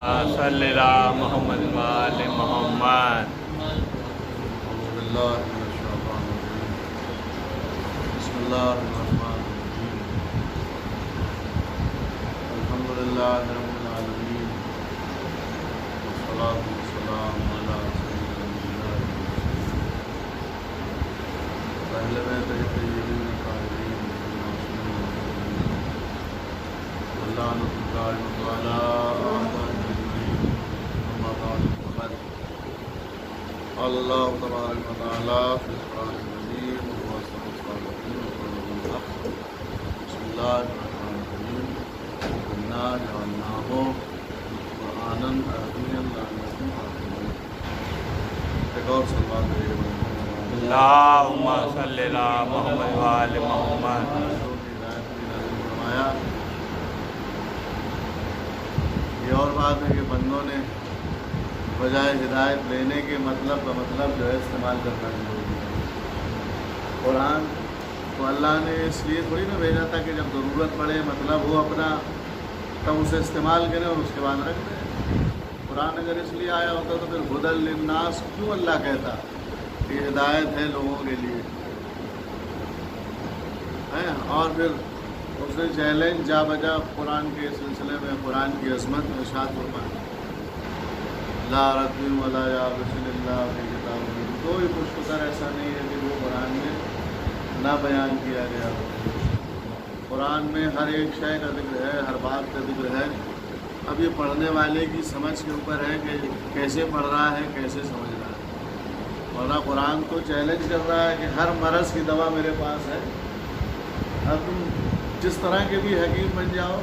صلی اللہ محمد وآل محمد۔ بسم اللہ الرحمن الرحیم۔ الحمد للہ رب العالمین، والصلاة والسلام علی سید الانبیاء والمرسلین، اہل بیت الطیبین الطاہرین المعصومین، واللعنۃ الدائمۃ علی اعدائهم اجمعین۔ اما بعد فقد قال اللہ تبارک و تعالی فی القرآن العظیم وهو أصدق القائلین وقوله الحق۔ بسم اللہ الرحمن الرحیم۔ انا جعلناه قرآنا عربیا لعلکم تعقلون۔ ایک اور سلوات بھیجے اللہم صلی اللہ محمد وآل محمد۔ یہ اور بات ہے کہ بندوں نے بجائے ہدایت لینے کے مطلب جو ہے استعمال کرنا ضروری ہے۔ قرآن تو اللہ نے اس لیے تھوڑی نہ بھیجا تھا کہ جب ضرورت پڑے مطلب وہ اپنا تب اسے استعمال کریں اور اس کے بعد رکھ دیں۔ قرآن اگر اس لیے آیا ہوتا تو پھر ہدی للناس کیوں اللہ کہتا کہ ہدایت ہے لوگوں کے لیے ہے؟ اور پھر اس نے چیلنج جا بجا قرآن کے سلسلے میں قرآن کی عظمت میں ارشاد فرمایا لا رتب ولا یابس الا فی کتاب مبین۔ کوئی خوش خبر ایسا نہیں ہے کہ وہ قرآن میں نہ بیان کیا گیا ہو۔ قرآن میں ہر ایک شے کا ذکر ہے، ہر بات کا ذکر ہے۔ اب یہ پڑھنے والے کی سمجھ کے اوپر ہے کہ کیسے پڑھ رہا ہے، کیسے سمجھ رہا ہے۔ ورنہ قرآن تو چیلنج کر رہا ہے کہ ہر مرض کی دوا میرے پاس ہے، اب تم جس طرح کے بھی حکیم بن جاؤ،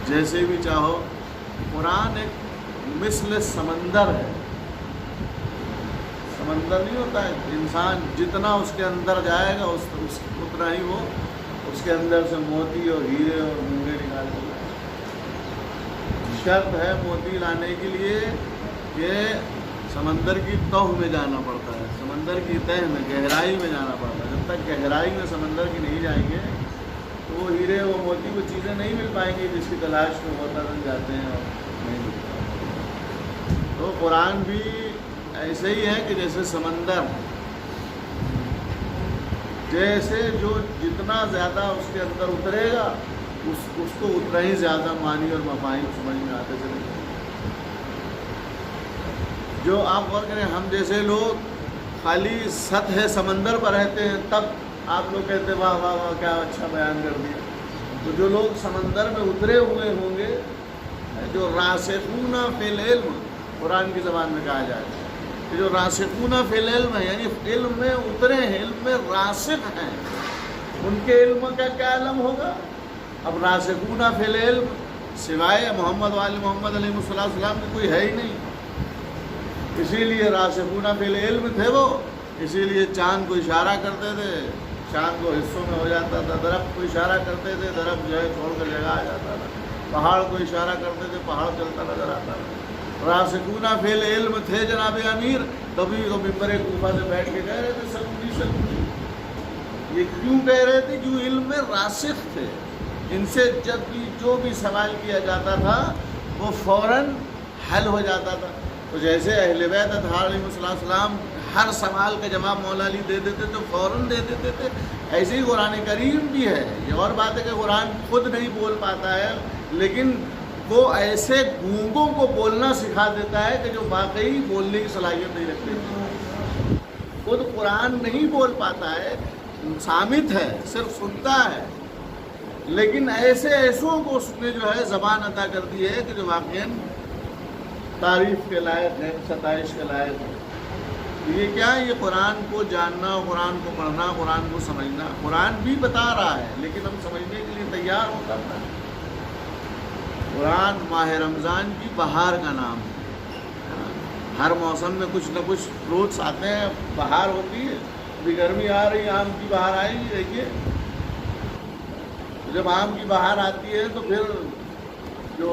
جیسے بھی چاہو۔ قرآن ایک مثل سمندر ہے۔ سمندر نہیں ہوتا ہے، انسان جتنا اس کے اندر جائے گا اتنا ہی وہ اس کے اندر سے موتی اور ہیرے اور مونگے نکال کے لائے۔ شرط ہے موتی لانے کے لیے کہ سمندر کی تہ میں جانا پڑتا ہے، سمندر کی تہ میں گہرائی میں جانا پڑتا ہے۔ جب تک گہرائی میں سمندر کی نہیں جائیں گے تو وہ ہیرے وہ موتی کو چیزیں نہیں مل پائیں گی جس کی تلاش میں معتدل جاتے ہیں اور نہیں مل پائیں۔ تو قرآن بھی ایسے ہی ہے کہ جیسے سمندر، جیسے جو جتنا زیادہ اس کے اندر اترے گا اس کو اتنا ہی زیادہ معنی اور مفاہیم سمجھ میں آتے چلے گئے۔ جو آپ غور کریں، ہم جیسے لوگ خالی سطح سمندر پر رہتے ہیں تب آپ لوگ کہتے ہیں واہ واہ واہ کیا اچھا بیان کر دیا۔ تو جو لوگ سمندر میں اترے ہوئے ہوں گے، جو راسخون فی العلم قرآن کی زبان میں کہا جائے کہ جو راسخون فی العلم ہے، یعنی علم میں اترے ہیں، علم میں راسخ ہیں، ان کے علم کا کیا علم ہوگا؟ اب راسخون فی العلم سوائے محمد وآل محمد علیہ السلام کی کوئی ہے ہی نہیں، اسی لیے راسخون فی العلم تھے وہ۔ اسی لیے چاند کو اشارہ کرتے تھے، چاند کو حصوں میں ہو جاتا تھا۔ درخت کو اشارہ کرتے تھے، درخت جو ہے چھوڑ کر جگہ آ جاتا تھا۔ پہاڑ کو اشارہ کرتے تھے، پہاڑ چلتا نظر آتا تھا۔ راسخون فی العلم تھے جناب امیر، کبھی تو ممبر کوفہ سے بیٹھ کے کہہ رہے تھے سلمی۔ یہ کیوں کہہ رہے تھے؟ کیوں علم میں راسخ تھے۔ ان سے جب بھی جو بھی سوال کیا جاتا تھا وہ فوراً حل ہو جاتا تھا۔ تو جیسے اہل بیت اطہار علیہ السلام ہر سوال کا جواب مولا علی دے دیتے تو فوراً دے دیتے تھے، ایسے ہی قرآن کریم بھی ہے۔ یہ اور بات ہے کہ قرآن خود نہیں بول پاتا ہے، لیکن وہ ایسے گونگوں کو بولنا سکھا دیتا ہے کہ جو واقعی بولنے کی صلاحیت نہیں رکھتے۔ خود قرآن نہیں بول پاتا ہے، صامت ہے، صرف سنتا ہے، لیکن ایسوں کو اس نے جو ہے زبان عطا کر دی ہے کہ جو واقعاً تعریف کے لائق ہے، ستائش کے لائق ہے۔ یہ کیا ہے؟ یہ قرآن کو جاننا، قرآن کو پڑھنا، قرآن کو سمجھنا۔ قرآن بھی بتا رہا ہے لیکن ہم سمجھنے کے لیے تیار ہوتا ہے۔ قرآن ماہ رمضان کی بہار کا نام ہے۔ ہر موسم میں کچھ نہ کچھ فروٹس آتے ہیں، بہار ہوتی ہے۔ ابھی گرمی آ رہی ہے، آم کی بہار آئے گی۔ دیکھیے جب آم کی بہار آتی ہے تو پھر جو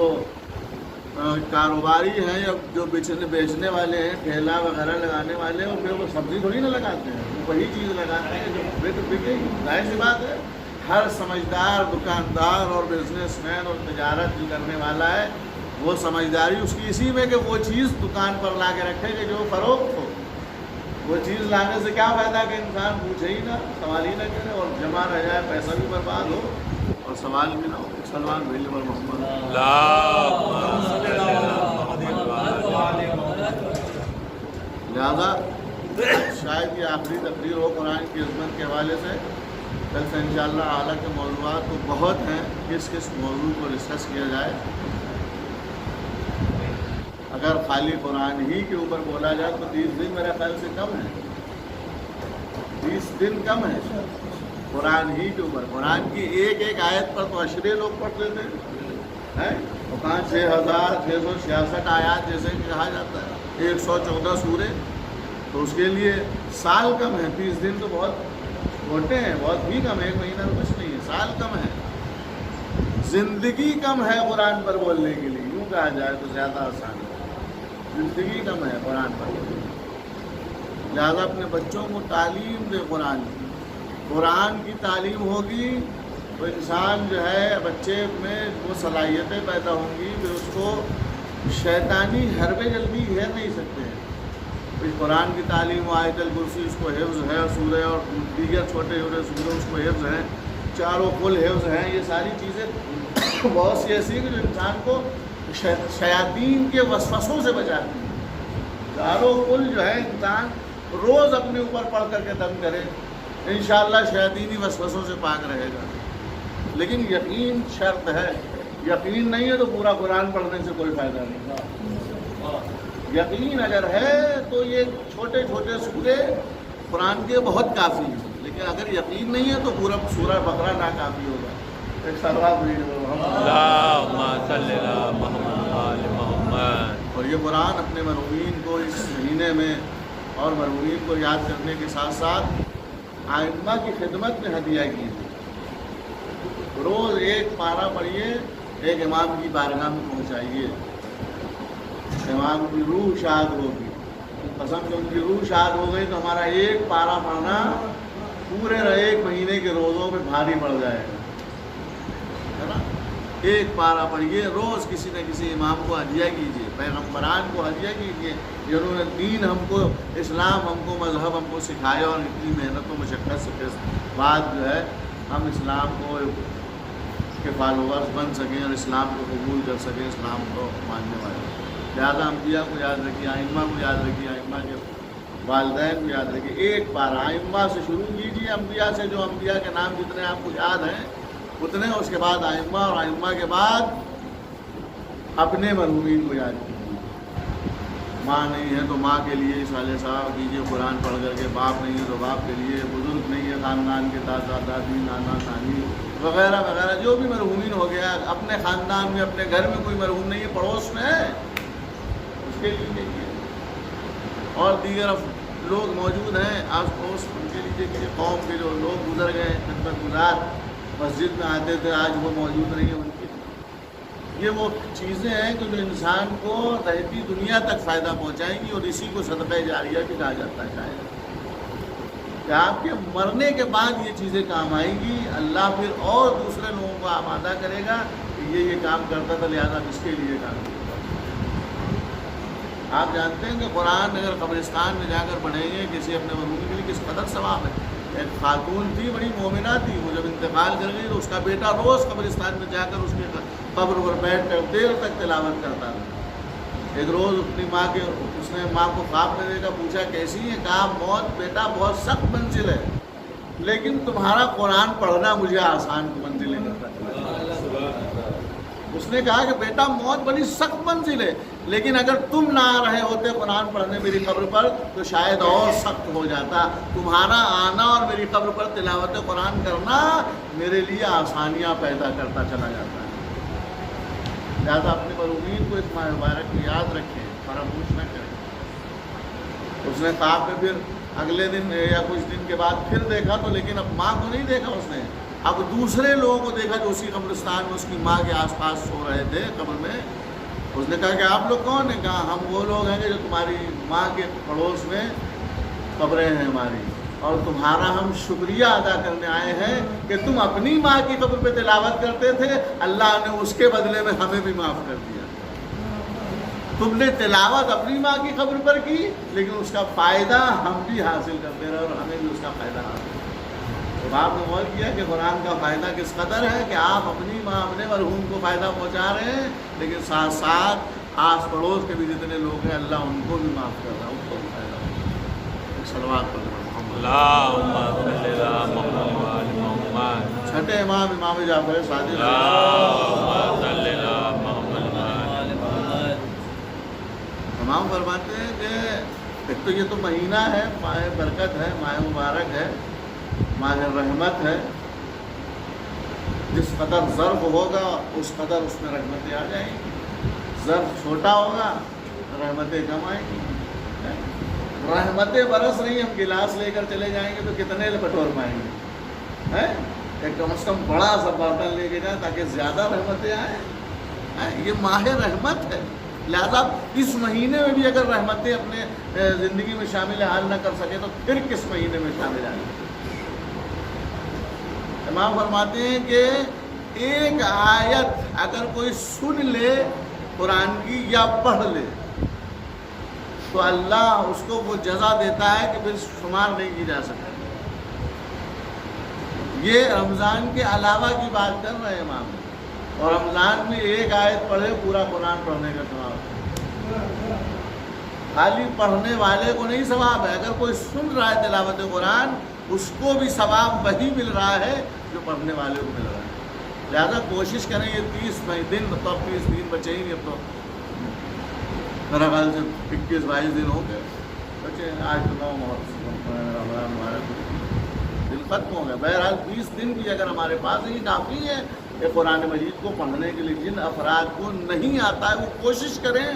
کاروباری ہیں یا جو بیچنے والے ہیں، ٹھیلا وغیرہ لگانے والے ہیں، پھر وہ سبزی تھوڑی نہ لگاتے ہیں، وہ وہی چیز لگاتے ہیں جو بکے گی۔ ظاہر سی بات ہے، ہر سمجھدار دکاندار اور بزنس مین اور تجارت جو کرنے والا ہے وہ سمجھداری اس کی اسی میں کہ وہ چیز دکان پر لا کے رکھے کہ جو فروخت ہو. وہ چیز لانے سے کیا فائدہ کہ انسان پوچھے ہی نہ, سوال ہی نہ کرے, اور جمع رہ جائے, پیسہ بھی برباد ہو اور سوال بھی نہ ہو. سلمان بھیجنے پر محمد لہٰذا شاید یہ آخری تقریر ہو قرآن کی عظمت کے حوالے سے. کل سے انشاءاللہ اعلیٰ کے موضوعات تو بہت ہیں, کس کس موضوع کو ڈسکس کیا جائے. اگر خالی قرآن ہی کے اوپر بولا جائے تو 30 دن میرے خیال سے کم ہے, 30 دن کم ہے قرآن ہی کے اوپر. قرآن کی ایک ایک آیت پر تو عشرے لوگ پڑھ لیتے ہیں, اور 5666 آیات جیسے کہ کہا جاتا ہے, 114 سورے, تو اس کے لیے سال کم ہے. 30 دن تو بہت چھوٹے ہیں, بہت بھی کم ہے, 1 مہینہ تو کچھ نہیں ہے, سال کم ہے. زندگی کم ہے قرآن پر بولنے کے لیے, یوں کہا جائے تو زیادہ آسان ہے. زندگی کم ہے قرآن پر بولنے. لہٰذا اپنے بچوں کو تعلیم دے قرآن کی. قرآن کی تعلیم ہوگی تو انسان جو ہے, بچے میں وہ صلاحیتیں پیدا ہوں گی کہ اس کو شیطانی حربے جلدی گھیر نہیں سکتے ہیں. قرآن کی تعلیم و آیت الکرسی اس کو حفظ ہے, سورہ اور دیگر چھوٹے چھوٹے سورے اس کو حفظ ہیں, چاروں کل حفظ ہیں. یہ ساری چیزیں بہت سی ایسی ہیں کہ جو انسان کو شیاطین کے وسوسوں سے بچاتی ہیں. چاروں کل جو ہے انسان روز اپنے اوپر پڑھ کر کے دم کرے, انشاءاللہ شیاطینی وسوسوں سے پاک رہے گا. لیکن یقین شرط ہے, یقین نہیں ہے تو پورا قرآن پڑھنے سے کوئی فائدہ نہیں. یقین اگر ہے تو یہ چھوٹے چھوٹے سورے قرآن کے بہت کافی ہیں, لیکن اگر یقین نہیں ہے تو پورا سورہ بقرہ ناکافی ہوگا. ایک سلوات محمد. اور یہ قرآن اپنے مرحومین کو اس مہینے میں اور مرحومین کو یاد کرنے کے ساتھ ساتھ ائمہ کی خدمت میں ہدیہ کیجیے. روز ایک پارہ پڑھیے, ایک امام کی بارگاہ میں پہنچائیے. امام کی روح شاد ہوگی, قسم سے ان کی روح شاد ہو گئی تو ہمارا ایک پارہ پڑھنا پورے 1 مہینے کے روزوں میں بھاری پڑ جائے گا, ہے نا. ایک پارہ پڑھیے روز, کسی نہ کسی امام کو ہدیہ کیجیے, پیغمبران کو ہدیہ کیجیے جنہوں نے دین ہم کو, اسلام ہم کو, مذہب ہم کو سکھایا, اور اتنی محنت و مشقت سے بعد جو ہے ہم اسلام کو کے فالوورز بن سکیں اور اسلام کو قبول کر سکیں, اسلام کو ماننے والے. لہٰذا انبیاء کو یاد رکھیے, ائمہ کو یاد رکھیے, ائمہ کے والدین کو یاد رکھیے. ایک بار ائمہ سے شروع کیجیے, انبیاء سے, جو انبیاء کے نام جتنے آپ کو یاد ہیں اتنے, اس کے بعد ائمہ, اور ائمہ کے بعد اپنے مرحومین کو یاد کیجیے. ماں نہیں ہے تو ماں کے لیے صالح صاحب کیجیے قرآن پڑھ کر کے, باپ نہیں ہے تو باپ کے لیے, بزرگ نہیں ہے خاندان کے, دادا دادی, نانا نانی وغیرہ وغیرہ, جو بھی مرحومین ہو گیا. اپنے خاندان میں, اپنے گھر میں کوئی مرحوم نہیں ہے, پڑوس میں ہے, کے لیے اور دیگر لوگ موجود ہیں آس پڑوس, ان کے لیے قوم کے جو لوگ گزر گئے, خدمت گزار مسجد میں آتے تھے, آج وہ موجود نہیں ہیں, ان کے لیے. یہ وہ چیزیں ہیں کہ جو انسان کو رہتی دنیا تک فائدہ پہنچائیں گی, اور اسی کو صدقہ جاریہ بھی کہا جاتا ہے. شاید کہ آپ کے مرنے کے بعد یہ چیزیں کام آئیں گی, اللہ پھر اور دوسرے لوگوں کو آمادہ کرے گا کہ یہ کام کرتا تھا, لہٰذا اس کے لیے کام کرتا. آپ جانتے ہیں کہ قرآن اگر قبرستان میں جا کر پڑھیں گے کسی اپنے مرحوم کے لیے کس قدر ثواب ہے. ایک خاتون تھی, بڑی مومنہ تھی, وہ جب انتقال کر گئی تو اس کا بیٹا روز قبرستان میں جا کر اس کے قبر پر بیٹھ کر دیر تک تلاوت کرتا تھا. ایک روز اپنی ماں کے, اس نے ماں کو خواب میں دیکھا, پوچھا کیسی ہے, کہا موت بیٹا بہت سخت منزل ہے, لیکن تمہارا قرآن پڑھنا مجھے آسان منزل ہے. اس نے کہا کہ بیٹا موت بڑی سخت منزل ہے, لیکن اگر تم نہ آ رہے ہوتے قرآن پڑھنے میری قبر پر تو شاید اور سخت ہو جاتا. تمہارا آنا اور میری قبر پر تلاوت قرآن کرنا میرے لیے آسانیاں پیدا کرتا چلا جاتا ہے. لہٰذا اپنے مرحومین کو اس ماہ مبارک کو یاد رکھیں, فراموش نہ کریں. اس نے خواب میں پھر اگلے دن یا کچھ دن کے بعد پھر دیکھا تو, لیکن اب ماں کو نہیں دیکھا اس نے, اب دوسرے لوگوں کو دیکھا جو اسی قبرستان میں اس کی ماں کے آس پاس سو رہے تھے قبر میں. اس نے کہا کہ آپ لوگ کون ہیں؟ کہا ہم وہ لوگ ہیں کہ جو تمہاری ماں کے پڑوس میں قبریں ہیں ہماری, اور تمہارا ہم شکریہ ادا کرنے آئے ہیں کہ تم اپنی ماں کی قبر پہ تلاوت کرتے تھے, اللہ نے اس کے بدلے میں ہمیں بھی معاف کر دیا. تم نے تلاوت اپنی ماں کی قبر پر کی، لیکن اس کا فائدہ ہم بھی حاصل کرتے رہے اور ہمیں بھی اس کا فائدہ حاصل ہے۔ تو آپ نے غور کیا کہ قرآن کا فائدہ کس قدر ہے کہ آپ اپنی ماں اپنے مرحوم کو فائدہ پہنچا رہے ہیں، لیکن ساتھ ساتھ آس پڑوس کے بھی جتنے لوگ ہیں اللہ ان کو بھی معاف کر رہا ہے، ان کو بھی فائدہ ہوگا۔ صلوات پڑھ محمد۔ اللہم صلی علی محمد محمد۔ چھٹے امام جعفر صادق اللہم صلی علی محمد محمد۔ امام فرماتے ہیں کہ ایک تو یہ تو مہینہ ہے، ماہ برکت ہے، ماہ مبارک ہے، ماہ رحمت ہے، جس قدر ظرف ہوگا اس قدر اس میں رحمتیں آ جائیں گی، ظرف چھوٹا ہوگا رحمتیں کم آئیں گی۔ رحمتیں برس رہی، ہم گلاس لے کر چلے جائیں گے تو کتنے بٹور پائیں گے؟ ایک کم از کم بڑا سا برتن لے کے جائیں تاکہ زیادہ رحمتیں آئیں۔ یہ ماہ رحمت ہے، لہذا اس مہینے میں بھی اگر رحمتیں اپنے زندگی میں شامل حال نہ کر سکے تو پھر کس مہینے میں شامل آئیں؟ امام فرماتے ہیں کہ ایک آیت اگر کوئی سن لے قرآن کی یا پڑھ لے تو اللہ اس کو وہ جزا دیتا ہے کہ پھر شمار نہیں کی جا سکتا۔ یہ رمضان کے علاوہ کی بات کر رہے ہیں امام، اور رمضان میں ایک آیت پڑھے پورا قرآن پڑھنے کا ثواب، خالی پڑھنے والے کو نہیں ثواب ہے، اگر کوئی سن رہا ہے تلاوت قرآن اس کو بھی ثواب وہی مل رہا ہے جو پڑھنے والے کو مل رہا ہے۔ لہذا کوشش کریں، یہ 30 دن تو اب 30 دن بچے ہی نہیں، اب تو میرا خیال سے 21-22 دن ہو گئے بچے، آج تو 9 رمضان مبارک دن ختم ہو گئے۔ بہرحال 20 دن بھی اگر ہمارے پاس ہی کافی ہے کہ قرآن مجید کو پڑھنے کے لیے جن افراد کو نہیں آتا ہے وہ کوشش کریں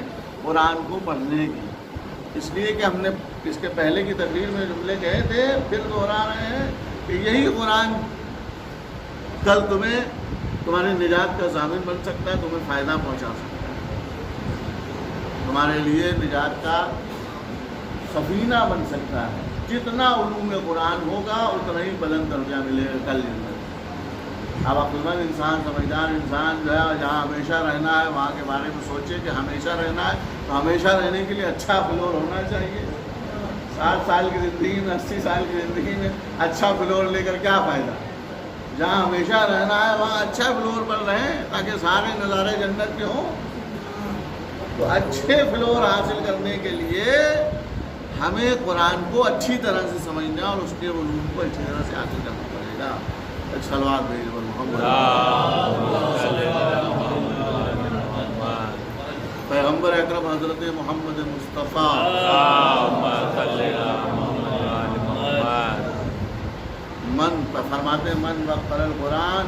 قرآن کو پڑھنے کی، اس لیے کہ ہم نے اس کے پہلے کی تقریر میں جملے کہے تھے، پھر دوہرا رہے ہیں کہ یہی قرآن کل تمہیں تمہاری نجات کا ضامن بن سکتا ہے، تمہیں فائدہ پہنچا سکتا ہے، تمہارے لیے نجات کا سفینہ بن سکتا ہے۔ جتنا علوم قرآن ہوگا اتنا ہی بلند درجہ ملے گا کل جنت۔ اب عقلمند انسان، سمجھدار انسان جو ہے جہاں ہمیشہ رہنا ہے وہاں کے بارے میں سوچے کہ ہمیشہ رہنا ہے تو ہمیشہ رہنے کے لیے اچھا فلور ہونا چاہیے۔ 60 سال کی زندگی میں، 80 سال کی زندگی میں اچھا فلور لے کر کیا فائدہ؟ جہاں ہمیشہ رہنا ہے وہاں اچھا فلور پر رہیں تاکہ سارے نظارے جنت کے ہوں۔ تو اچھے فلور حاصل کرنے کے لیے ہمیں قرآن کو اچھی طرح سے سمجھنا اور اس کے علوم کو اچھی طرح سے حاصل کرنا پڑے گا۔ صلوات بھیج محمد پیغمبر اکرم حضرت محمد مصطفیٰ من فرماتے من وقر القرآن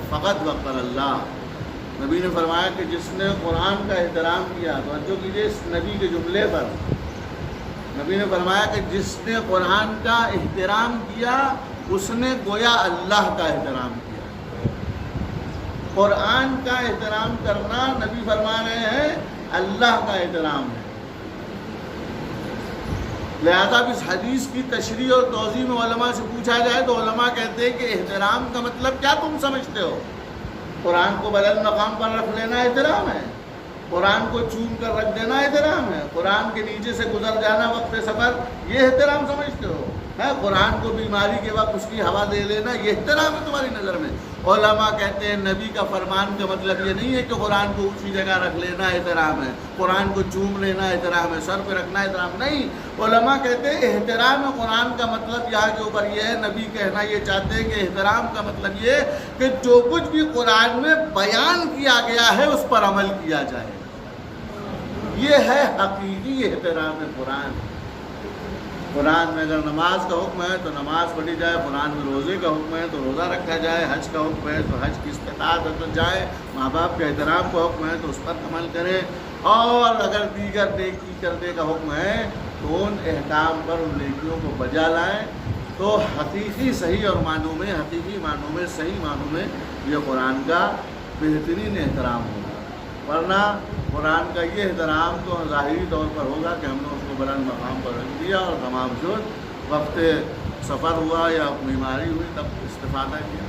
فقط وقر اللہ۔ نبی نے فرمایا کہ جس نے قرآن کا احترام کیا، توجہ کیجیے اس نبی کے جملے پر، نبی نے فرمایا کہ جس نے قرآن کا احترام کیا اس نے گویا اللہ کا احترام کیا۔ قرآن کا احترام کرنا نبی فرما رہے ہیں اللہ کا احترام ہے۔ لہذا اس حدیث کی تشریح اور توضیح میں علماء سے پوچھا جائے تو علماء کہتے ہیں کہ احترام کا مطلب کیا تم سمجھتے ہو؟ قرآن کو بلند مقام پر رکھ لینا احترام ہے، قرآن کو چوم کر رکھ دینا احترام ہے، قرآن کے نیچے سے گزر جانا وقت سفر یہ احترام سمجھتے ہو؟ ہے قرآن کو بیماری کے وقت اس کی ہوا دے لینا یہ احترام ہے تمہاری نظر میں؟ علماء کہتے ہیں نبی کا فرمان کا مطلب یہ نہیں ہے کہ قرآن کو اونچی جگہ رکھ لینا احترام ہے، قرآن کو چوم لینا احترام ہے، سر پہ رکھنا احترام نہیں۔ علماء کہتے ہیں احترام قرآن کا مطلب یہاں کے اوپر یہ ہے، نبی کہنا یہ چاہتے ہیں کہ احترام کا مطلب یہ کہ جو کچھ بھی قرآن میں بیان کیا گیا ہے اس پر عمل کیا جائے، یہ ہے حقیقی احترام قرآن۔ قرآن میں اگر نماز کا حکم ہے تو نماز پڑھی جائے، قرآن میں روزے کا حکم ہے تو روزہ رکھا جائے، حج کا حکم ہے تو حج کی استطاعت حاصل جائے، ماں باپ کے احترام کا حکم ہے تو اس پر عمل کریں، اور اگر دیگر نیکی کرنے کا حکم ہے تو ان احکام پر ان نیکیوں کو بجا لائیں، تو حقیقی صحیح اور معنوں میں، حقیقی معنوں میں، صحیح معنوں میں یہ قرآن کا بہترین احترام ہوگا۔ ورنہ قرآن کا یہ احترام تو ظاہری طور پر ہوگا کہ ہم نے اس کو بلند مقام پر رکھ دیا اور تمام شد، وقت سفر ہوا یا بیماری ہوئی تب استفادہ کیا۔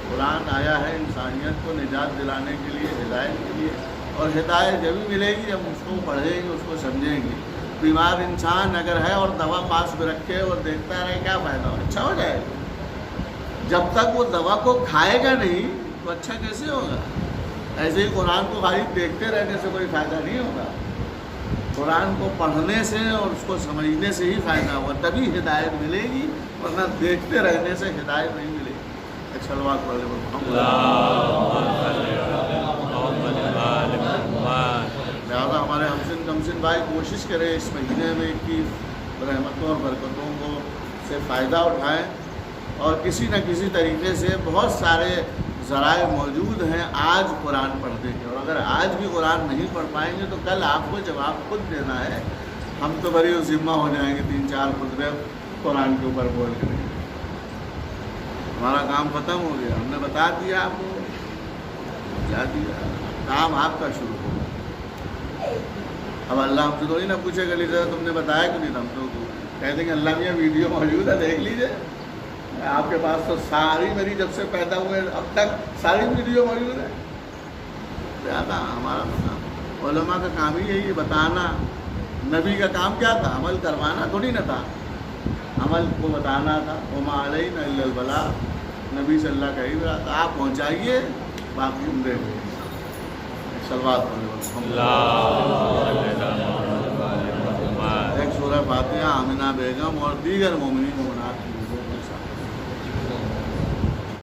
قرآن آیا ہے انسانیت کو نجات دلانے کے لیے، ہدایت کے لیے، اور ہدایت جب بھی ملے گی جب اس کو پڑھیں گے، اس کو سمجھیں گے۔ بیمار انسان اگر ہے اور دوا پاس میں رکھے اور دیکھتا رہے، کیا فائدہ ہو؟ اچھا ہو جائے گا۔ جب تک وہ دوا کو کھائے گا نہیں تو اچھا کیسے ہوگا؟ ایسے ہی قرآن کو خالی دیکھتے رہنے سے کوئی فائدہ نہیں ہوگا۔ قرآن کو پڑھنے سے اور اس کو سمجھنے سے ہی فائدہ ہوگا، تبھی ہدایت ملے گی، ورنہ دیکھتے رہنے سے ہدایت نہیں ملے گی۔ ایک صلوات پڑھ لیں محمد۔ لہٰذا ہمارے ہمسن کمسن بھائی کوشش کریں اس مہینے میں کی رحمتوں اور برکتوں کو سے فائدہ اٹھائیں، اور کسی نہ کسی طریقے سے بہت سارے ذرائع موجود ہیں آج قرآن پڑھنے کے، اور اگر آج بھی قرآن نہیں پڑھ پائیں گے تو کل آپ کو جواب خود دینا ہے۔ ہم تو بڑی ذمہ ہو جائیں گے 3-4 خطبے قرآن کے اوپر بول کریں گے، ہمارا کام ختم ہو گیا، ہم نے بتا دیا آپ کو، بتا دیا، کام آپ کا شروع ہوگا۔ اب اللہ ہم سے تھوڑی نہ پوچھے گا لیجیے تم نے بتایا کہ نہیں، ہم تو کہہ دیں گے اللہ میاں ویڈیو موجود ہے دیکھ لیجیے، آپ کے پاس تو ساری میری جب سے پیدا ہوئے اب تک ساری ویڈیو موجود ہے۔ زیادہ ہمارا کام، علماء کا کام ہی یہی ہے، بتانا۔ نبی کا کام کیا تھا؟ عمل کروانا تھوڑی نہ تھا، عمل کو بتانا تھا۔ وما علینا الا البلاغ، نبی صلی اللہ کا ہی بلا تھا، آپ پہنچائیے، باقی ہم دیں گے۔ صلوات ایک سورہ فاتحہ آمنہ بیگم اور دیگر مومنین